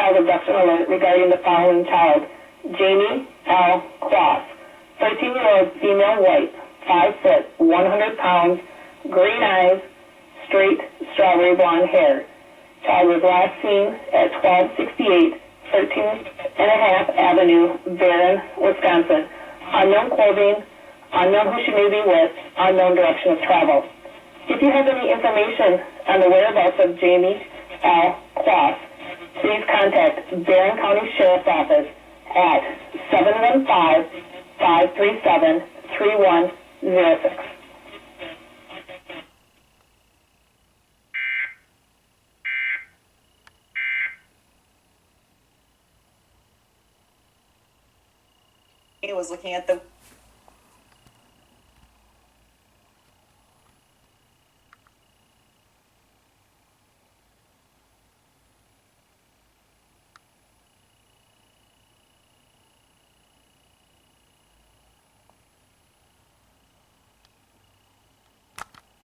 child abduction alert regarding the following child: Jamie L. Cross, 13-year-old female, white, 5 foot, 100 pounds, green eyes, straight strawberry blonde hair. Child was last seen at 1268 13th and a half Avenue, Barron, Wisconsin. Unknown clothing, unknown who she may be with, unknown direction of travel. If you have any information on the whereabouts of Jamie L. Cross, please contact Barron County Sheriff's Office at 715-537-3106. Was looking at the